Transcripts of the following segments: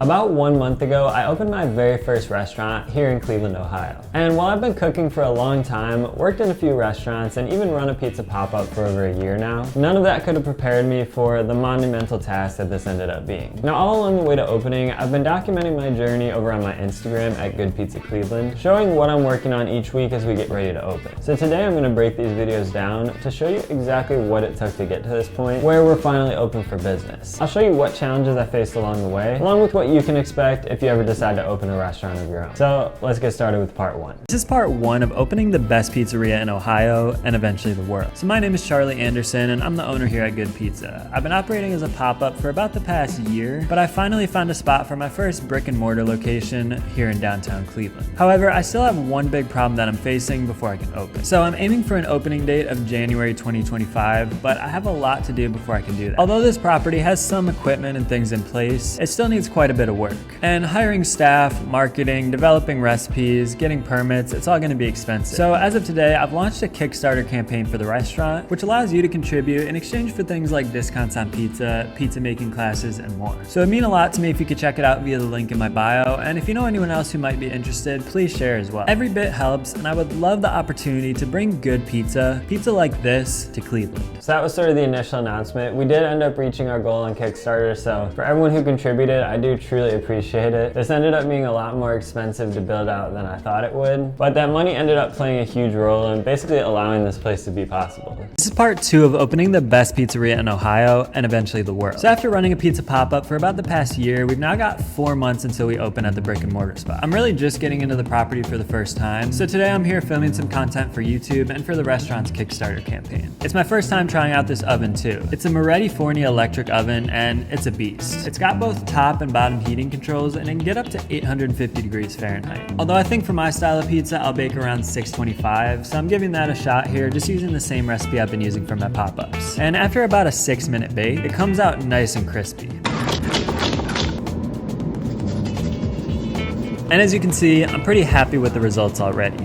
About 1 month ago, I opened my very first restaurant here in Cleveland, Ohio. And while I've been cooking for a long time, worked in a few restaurants, and even run a pizza pop-up for over a year now, none of that could have prepared me for the monumental task that this ended up being. Now, all along the way to opening, I've been documenting my journey over on my Instagram at Good Pizza Cleveland, showing what I'm working on each week as we get ready to open. So today I'm gonna break these videos down to show you exactly what it took to get to this point, where we're finally open for business. I'll show you what challenges I faced along the way, along with what you can expect if you ever decide to open a restaurant of your own. So let's get started with part one. This is part one of opening the best pizzeria in Ohio and eventually the world. So my name is Charlie Anderson and I'm the owner here at Good Pizza. I've been operating as a pop-up for about the past year, but I finally found a spot for my first brick and mortar location here in downtown Cleveland. However, I still have one big problem that I'm facing before I can open. So I'm aiming for an opening date of January 2025, but I have a lot to do before I can do that. Although this property has some equipment and things in place, it still needs quite a bit of work. And hiring staff, marketing, developing recipes, getting permits, it's all going to be expensive. So as of today, I've launched a Kickstarter campaign for the restaurant, which allows you to contribute in exchange for things like discounts on pizza, pizza making classes, and more. So it'd mean a lot to me if you could check it out via the link in my bio, and if you know anyone else who might be interested, please share as well. Every bit helps, and I would love the opportunity to bring good pizza like this, to Cleveland. So that was sort of the initial announcement. We did end up reaching our goal on Kickstarter, so for everyone who contributed, I do truly appreciate it. This ended up being a lot more expensive to build out than I thought it would, but that money ended up playing a huge role in basically allowing this place to be possible. This is part two of opening the best pizzeria in Ohio and eventually the world. So after running a pizza pop-up for about the past year, we've now got 4 months until we open at the brick and mortar spot. I'm really just getting into the property for the first time, so today I'm here filming some content for YouTube and for the restaurant's Kickstarter campaign. It's my first time trying out this oven too. It's a Moretti Forni electric oven and it's a beast. It's got both top and bottom heating controls and it can get up to 850 degrees Fahrenheit. Although I think for my style of pizza, I'll bake around 625, so I'm giving that a shot here, just using the same recipe I've been using for my pop-ups. And after about a 6-minute bake, it comes out nice and crispy. And as you can see, I'm pretty happy with the results already.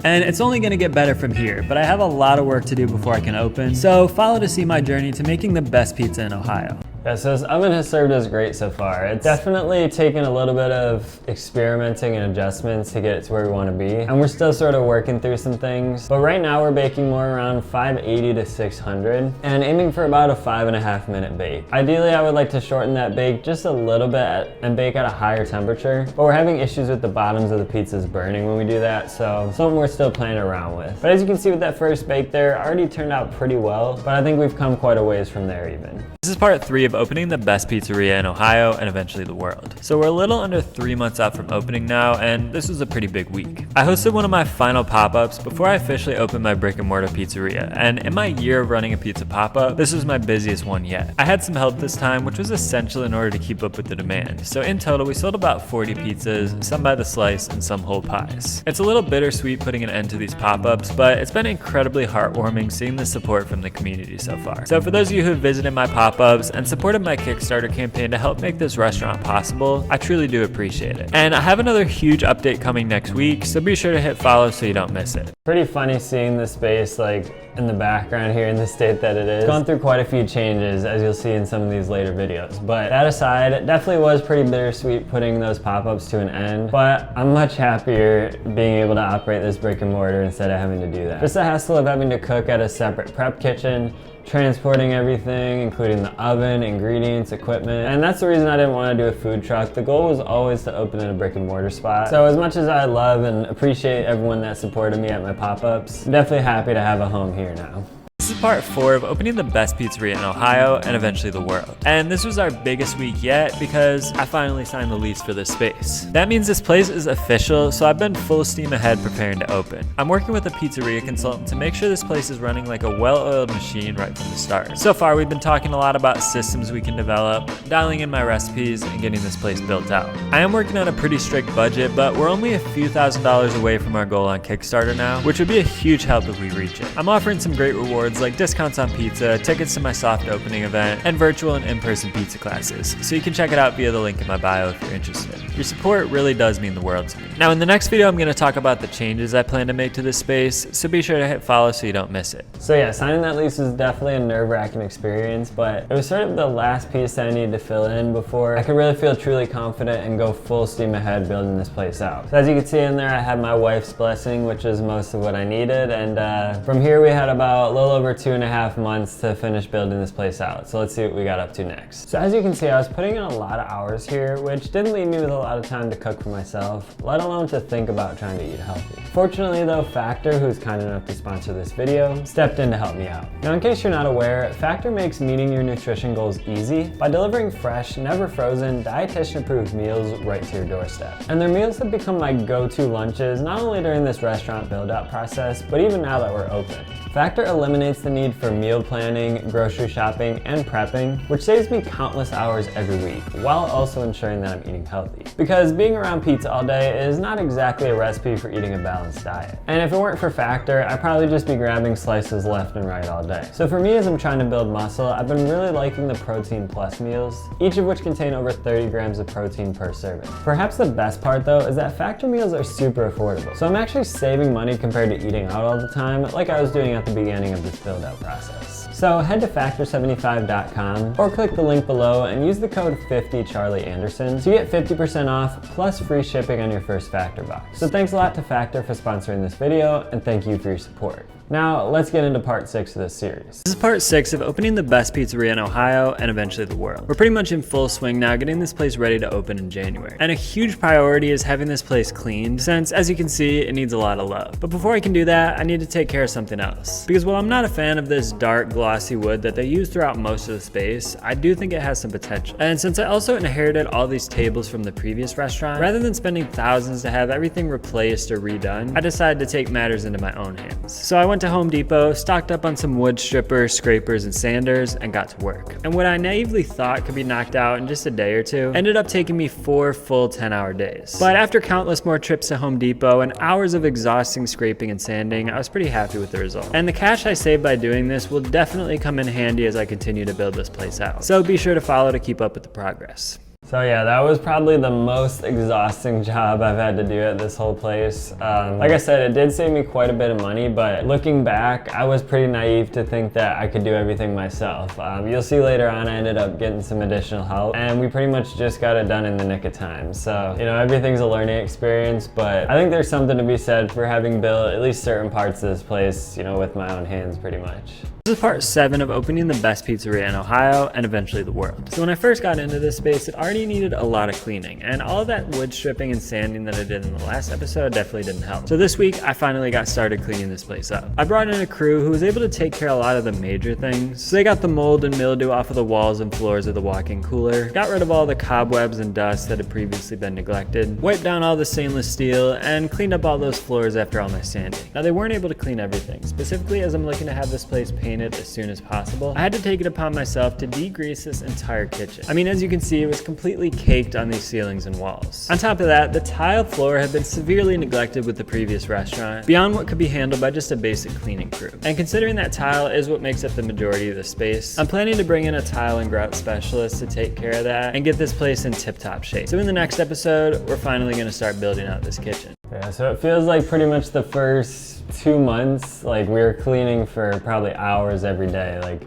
And it's only gonna get better from here, but I have a lot of work to do before I can open, so follow to see my journey to making the best pizza in Ohio. Yeah, so this oven has served us great so far. It's definitely taken a little bit of experimenting and adjustments to get it to where we want to be. And we're still sort of working through some things. But right now we're baking more around 580 to 600 and aiming for about a 5.5 minute bake. Ideally, I would like to shorten that bake just a little bit and bake at a higher temperature. But we're having issues with the bottoms of the pizzas burning when we do that, so something we're still playing around with. But as you can see with that first bake there, already turned out pretty well, but I think we've come quite a ways from there even. This is part 3 of opening the best pizzeria in Ohio and eventually the world. So we're a little under 3 months out from opening now, and this was a pretty big week. I hosted one of my final pop-ups before I officially opened my brick and mortar pizzeria, and in my year of running a pizza pop-up, this was my busiest one yet. I had some help this time, which was essential in order to keep up with the demand. So in total, we sold about 40 pizzas, some by the slice and some whole pies. It's a little bittersweet putting an end to these pop-ups, but it's been incredibly heartwarming seeing the support from the community so far. So for those of you who have visited my pop-ups and supported my Kickstarter campaign to help make this restaurant possible, I truly do appreciate it. And I have another huge update coming next week, so be sure to hit follow so you don't miss it. Pretty funny seeing the space like in the background here in the state that it is. It's gone through quite a few changes, as you'll see in some of these later videos. But that aside, it definitely was pretty bittersweet putting those pop-ups to an end, but I'm much happier being able to operate this brick and mortar instead of having to do that. Just the hassle of having to cook at a separate prep kitchen, transporting everything, including the oven, ingredients, equipment. And that's the reason I didn't want to do a food truck. The goal was always to open in a brick and mortar spot. So as much as I love and appreciate everyone that supported me at my pop-ups, I'm definitely happy to have a home here now. This is part 4 of opening the best pizzeria in Ohio and eventually the world. And this was our biggest week yet because I finally signed the lease for this space. That means this place is official, so I've been full steam ahead preparing to open. I'm working with a pizzeria consultant to make sure this place is running like a well-oiled machine right from the start. So far, we've been talking a lot about systems we can develop, dialing in my recipes, and getting this place built out. I am working on a pretty strict budget, but we're only a few $1,000s away from our goal on Kickstarter now, which would be a huge help if we reach it. I'm offering some great rewards like like discounts on pizza, tickets to my soft opening event, and virtual and in-person pizza classes. So you can check it out via the link in my bio if you're interested. Your support really does mean the world to me. Now in the next video, I'm gonna talk about the changes I plan to make to this space, so be sure to hit follow so you don't miss it. So yeah, signing that lease was definitely a nerve-wracking experience, but it was sort of the last piece that I needed to fill in before I could really feel truly confident and go full steam ahead building this place out. So as you can see in there, I had my wife's blessing, which is most of what I needed, and from here we had about a little over 2.5 months to finish building this place out. So let's see what we got up to next. So as you can see, I was putting in a lot of hours here, which didn't leave me with a lot of time to cook for myself, let alone to think about trying to eat healthy. Fortunately though, Factor, who's kind enough to sponsor this video, stepped in to help me out. Now in case you're not aware, Factor makes meeting your nutrition goals easy by delivering fresh, never frozen, dietitian-approved meals right to your doorstep. And their meals have become my go-to lunches, not only during this restaurant build-out process, but even now that we're open. Factor eliminates the need for meal planning, grocery shopping, and prepping, which saves me countless hours every week, while also ensuring that I'm eating healthy. Because being around pizza all day is not exactly a recipe for eating a balanced diet. And if it weren't for Factor, I'd probably just be grabbing slices left and right all day. So for me, as I'm trying to build muscle, I've been really liking the Protein Plus meals, each of which contain over 30 grams of protein per serving. Perhaps the best part though is that Factor meals are super affordable. So I'm actually saving money compared to eating out all the time, like I was doing at the beginning of this build-out process. So head to factor75.com or click the link below and use the code 50CharlieAnderson to get 50% off plus free shipping on your first Factor box. So thanks a lot to Factor for sponsoring this video, and thank you for your support. Now, let's get into part 6 of this series. This is part 6 of opening the best pizzeria in Ohio and eventually the world. We're pretty much in full swing now, getting this place ready to open in January. And a huge priority is having this place cleaned, since as you can see, it needs a lot of love. But before I can do that, I need to take care of something else. Because while I'm not a fan of this dark, glossy wood that they use throughout most of the space, I do think it has some potential. And since I also inherited all these tables from the previous restaurant, rather than spending thousands to have everything replaced or redone, I decided to take matters into my own hands. So I went to Home Depot, stocked up on some wood strippers, scrapers, and sanders, and got to work. And what I naively thought could be knocked out in just a day or two ended up taking me 4 full 10-hour days. But after countless more trips to Home Depot and hours of exhausting scraping and sanding, I was pretty happy with the result. And the cash I saved by doing this will definitely come in handy as I continue to build this place out. So be sure to follow to keep up with the progress. So yeah, that was probably the most exhausting job I've had to do at this whole place. Like I said, it did save me quite a bit of money, but looking back, I was pretty naive to think that I could do everything myself. You'll see later on, I ended up getting some additional help, and we pretty much just got it done in the nick of time. So, you know, everything's a learning experience, but I think there's something to be said for having built at least certain parts of this place, you know, with my own hands pretty much. This is part 7 of opening the best pizzeria in Ohio and eventually the world. So when I first got into this space, it already needed a lot of cleaning, and all of that wood stripping and sanding that I did in the last episode definitely didn't help. So this week, I finally got started cleaning this place up. I brought in a crew who was able to take care of a lot of the major things. So they got the mold and mildew off of the walls and floors of the walk-in cooler, got rid of all the cobwebs and dust that had previously been neglected, wiped down all the stainless steel, and cleaned up all those floors after all my sanding. Now they weren't able to clean everything, specifically as I'm looking to have this place painted as soon as possible. I had to take it upon myself to degrease this entire kitchen. I mean, as you can see, it was completely caked on these ceilings and walls. On top of that, the tile floor had been severely neglected with the previous restaurant, beyond what could be handled by just a basic cleaning crew. And considering that tile is what makes up the majority of the space, I'm planning to bring in a tile and grout specialist to take care of that and get this place in tip-top shape. So in the next episode, we're finally gonna start building out this kitchen. Yeah, so it feels like pretty much the first 2 months, like we were cleaning for probably hours every day, like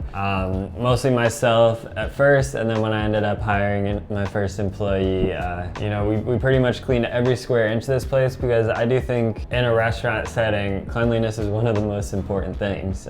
mostly myself at first, and then when I ended up hiring my first employee, you know, we pretty much cleaned every square inch of this place, because I do think in a restaurant setting, cleanliness is one of the most important things.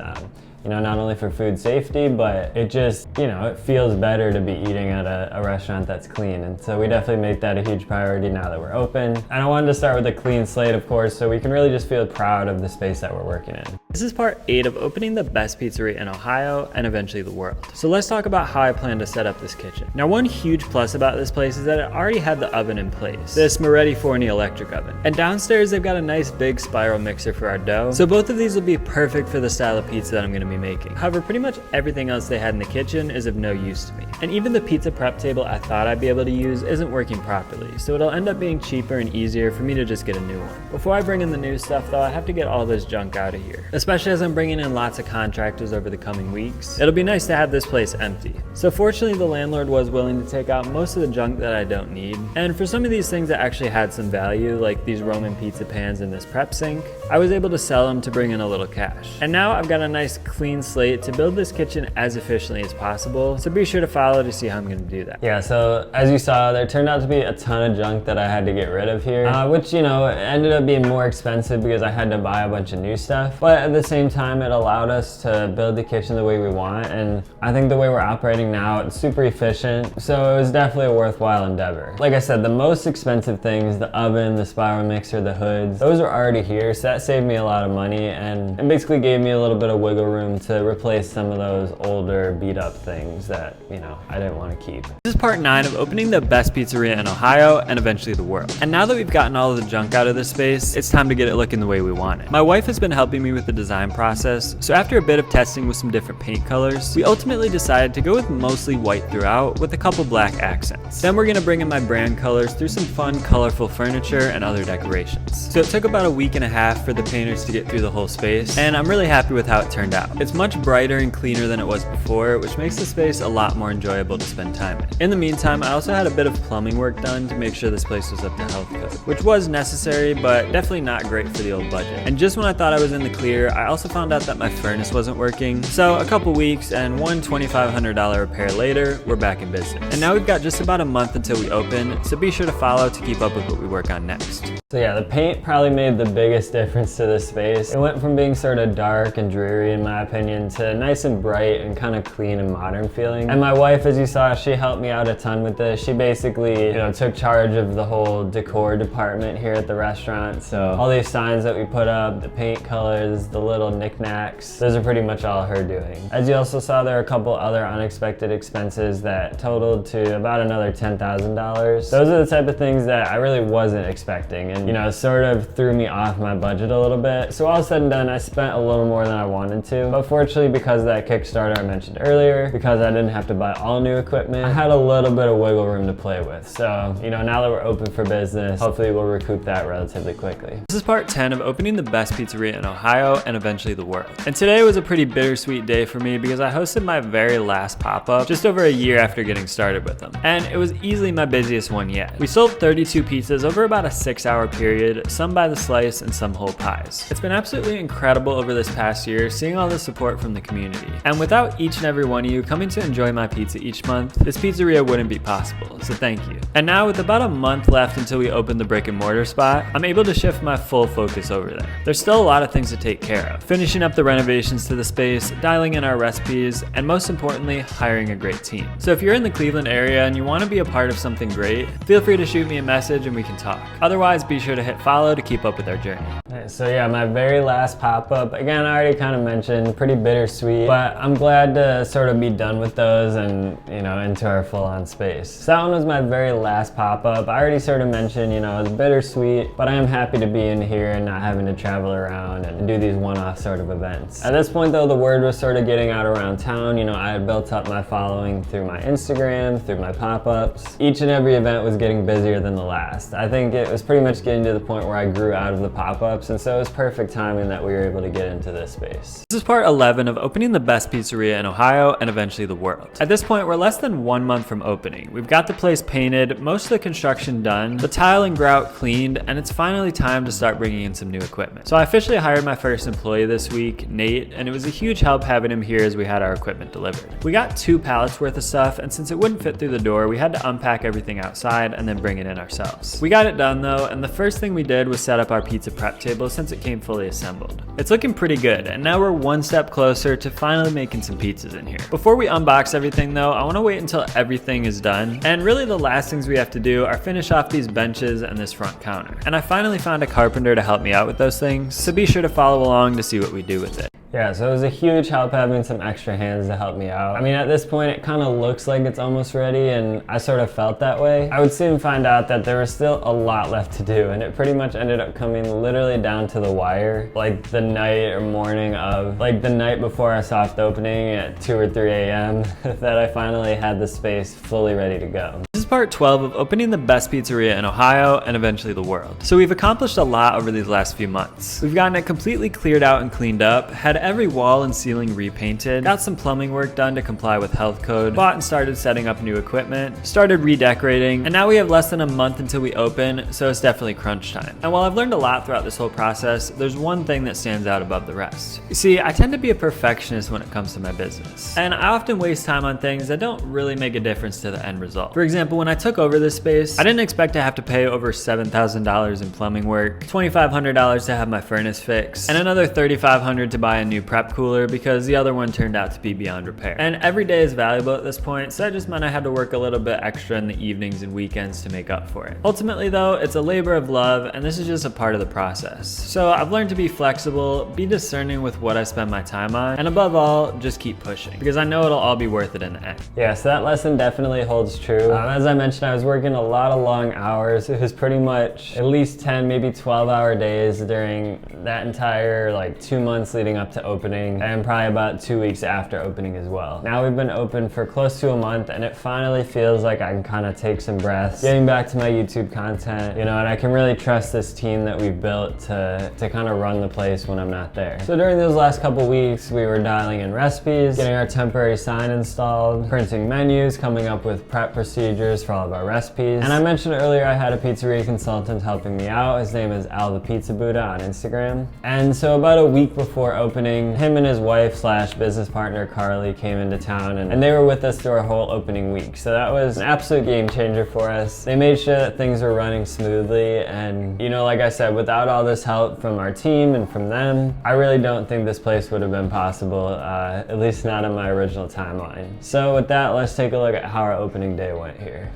You know, not only for food safety, but it just, you know, it feels better to be eating at a restaurant that's clean. And so we definitely make that a huge priority now that we're open. And I wanted to start with a clean slate, of course, so we can really just feel proud of the space that we're working in. This is part 8 of opening the best pizzeria in Ohio and eventually the world. So let's talk about how I plan to set up this kitchen. Now, one huge plus about this place is that it already had the oven in place, this Moretti Forni electric oven. And downstairs, they've got a nice big spiral mixer for our dough. So both of these will be perfect for the style of pizza that I'm gonna be making. However, pretty much everything else they had in the kitchen is of no use to me. And even the pizza prep table I thought I'd be able to use isn't working properly, so it'll end up being cheaper and easier for me to just get a new one. Before I bring in the new stuff though, I have to get all this junk out of here. especially as I'm bringing in lots of contractors over the coming weeks. It'll be nice to have this place empty. So fortunately, the landlord was willing to take out most of the junk that I don't need. And for some of these things that actually had some value, like these Roman pizza pans and this prep sink, I was able to sell them to bring in a little cash. And now I've got a nice clean slate to build this kitchen as efficiently as possible, so be sure to follow to see how I'm gonna do that. Yeah, so as you saw, there turned out to be a ton of junk that I had to get rid of here, which, you know, ended up being more expensive because I had to buy a bunch of new stuff. But at the same time, it allowed us to build the kitchen the way we want, and I think the way we're operating now, it's super efficient, so it was definitely a worthwhile endeavor. Like I said, the most expensive things, the oven, the spiral mixer, the hoods, those are already here, so that saved me a lot of money, and it basically gave me a little bit of wiggle room to replace some of those older beat up things that, you know, I didn't want to keep. This is part 9 of opening the best pizzeria in Ohio and eventually the world. And now that we've gotten all of the junk out of this space, it's time to get it looking the way we want it. My wife has been helping me with the design process, so after a bit of testing with some different paint colors, we ultimately decided to go with mostly white throughout with a couple black accents. Then we're gonna bring in my brand colors through some fun, colorful furniture and other decorations. So it took about a week and a half for the painters to get through the whole space, and I'm really happy with how it turned out. It's much brighter and cleaner than it was before, which makes the space a lot more enjoyable to spend time in. In the meantime, I also had a bit of plumbing work done to make sure this place was up to health code, which was necessary, but definitely not great for the old budget. And just when I thought I was in the clear, I also found out that my furnace wasn't working. So a couple weeks and one $2,500 repair later, we're back in business. And now we've got just about a month until we open, so be sure to follow to keep up with what we work on next. So yeah, the paint probably made the biggest difference to this space. It went from being sort of dark and dreary in my opinion to nice and bright and kind of clean and modern feeling. And my wife, as you saw, she helped me out a ton with this. She basically, you know, took charge of the whole decor department here at the restaurant. So all these signs that we put up, the paint colors, the little knickknacks, those are pretty much all her doing. As you also saw, there are a couple other unexpected expenses that totaled to about another $10,000. Those are the type of things that I really wasn't expecting, and you know, sort of threw me off my budget a little bit. So all said and done, I spent a little more than I wanted to, but fortunately, because of that Kickstarter I mentioned earlier, because I didn't have to buy all new equipment, I had a little bit of wiggle room to play with. So, you know, now that we're open for business, hopefully we'll recoup that relatively quickly. This is part 10 of opening the best pizzeria in Ohio and eventually the world. And today was a pretty bittersweet day for me because I hosted my very last pop-up just over a year after getting started with them. And it was easily my busiest one yet. We sold 32 pizzas over about a 6-hour period, some by the slice and some whole pies. It's been absolutely incredible over this past year seeing all the support from the community. And without each and every one of you coming to enjoy my pizza each month, this pizzeria wouldn't be possible, so thank you. And now with about a month left until we open the brick and mortar spot, I'm able to shift my full focus over there. There's still a lot of things to take care of. Finishing up the renovations to the space, dialing in our recipes, and most importantly, hiring a great team. So if you're in the Cleveland area and you want to be a part of something great, feel free to shoot me a message and we can talk. Otherwise, be sure to hit follow to keep up with our journey. So yeah, my very last pop-up, again, I already kind of mentioned, pretty bittersweet, but I'm glad to sort of be done with those and, you know, into our full-on space. So that one was my very last pop-up. I already sort of mentioned, you know, it was bittersweet, but I am happy to be in here and not having to travel around and do these one-off sort of events. At this point though, the word was sort of getting out around town. You know, I had built up my following through my Instagram, through my pop-ups. Each and every event was getting busier than the last. I think it was pretty much getting to the point where I grew out of the pop-ups, and so it was perfect timing that we were able to get into this space. This is part 11 of opening the best pizzeria in Ohio and eventually the world. At this point, we're less than 1 month from opening. We've got the place painted, most of the construction done, the tile and grout cleaned, and it's finally time to start bringing in some new equipment. So I officially hired my first employee this week, Nate, and it was a huge help having him here as we had our equipment delivered. We got 2 pallets worth of stuff, and since it wouldn't fit through the door, we had to unpack everything outside and then bring it in ourselves. We got it done though, and the first thing we did was set up our pizza prep table since it came fully assembled. It's looking pretty good, and now we're one step closer to finally making some pizzas in here. Before we unbox everything though, I want to wait until everything is done, and really the last things we have to do are finish off these benches and this front counter. And I finally found a carpenter to help me out with those things, so be sure to follow along to see what we do with it. Yeah, so it was a huge help having some extra hands to help me out. I mean, at this point, it kind of looks like it's almost ready, and I sort of felt that way. I would soon find out that there was still a lot left to do, and it pretty much ended up coming literally down to the wire, like the night or morning of, like the night before our soft opening at 2 or 3 a.m. that I finally had the space fully ready to go. This is is part 12 of opening the best pizzeria in Ohio and eventually the world. So we've accomplished a lot over these last few months. We've gotten it completely cleared out and cleaned up, had every wall and ceiling repainted, got some plumbing work done to comply with health code, bought and started setting up new equipment, started redecorating, and now we have less than a month until we open, so it's definitely crunch time. And while I've learned a lot throughout this whole process, there's one thing that stands out above the rest. You see, I tend to be a perfectionist when it comes to my business, and I often waste time on things that don't really make a difference to the end result. For example, when I took over this space, I didn't expect to have to pay over $7,000 in plumbing work, $2,500 to have my furnace fixed, and another $3,500 to buy a new prep cooler because the other one turned out to be beyond repair. And every day is valuable at this point, so that just meant I had to work a little bit extra in the evenings and weekends to make up for it. Ultimately though, it's a labor of love, and this is just a part of the process. So I've learned to be flexible, be discerning with what I spend my time on, and above all, just keep pushing, because I know it'll all be worth it in the end. Yeah, so that lesson definitely holds true. As I mentioned, I was working a lot of long hours. It was pretty much at least 10, maybe 12-hour days during that entire 2 months leading up to opening, and probably about 2 weeks after opening as well. Now we've been open for close to a month, and it finally feels like I can kind of take some breaths, getting back to my YouTube content, and I can really trust this team that we've built to kind of run the place when I'm not there. So during those last couple weeks, we were dialing in recipes, getting our temporary sign installed, printing menus, coming up with prep procedures for all of our recipes. And I mentioned earlier I had a pizzeria consultant helping me out. His name is Al the Pizza Buddha on Instagram. And so about a week before opening, him and his wife slash business partner Carly came into town, and they were with us through our whole opening week. So that was an absolute game changer for us. They made sure that things were running smoothly, and like I said, without all this help from our team and from them, I really don't think this place would have been possible, at least not on my original timeline. So with that, let's take a look at how our opening day went here.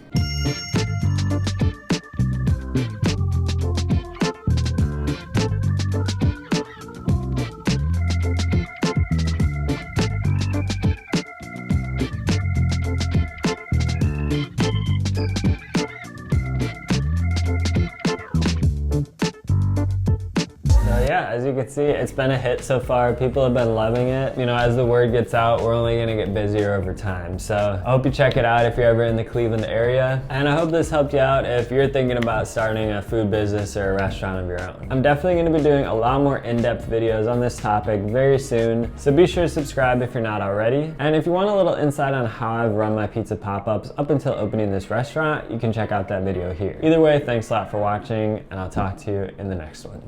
Yeah, as you can see, it's been a hit so far. People have been loving it. As the word gets out, we're only gonna get busier over time. So I hope you check it out if you're ever in the Cleveland area. And I hope this helped you out if you're thinking about starting a food business or a restaurant of your own. I'm definitely gonna be doing a lot more in-depth videos on this topic very soon. So be sure to subscribe if you're not already. And if you want a little insight on how I've run my pizza pop-ups up until opening this restaurant, you can check out that video here. Either way, thanks a lot for watching, and I'll talk to you in the next one.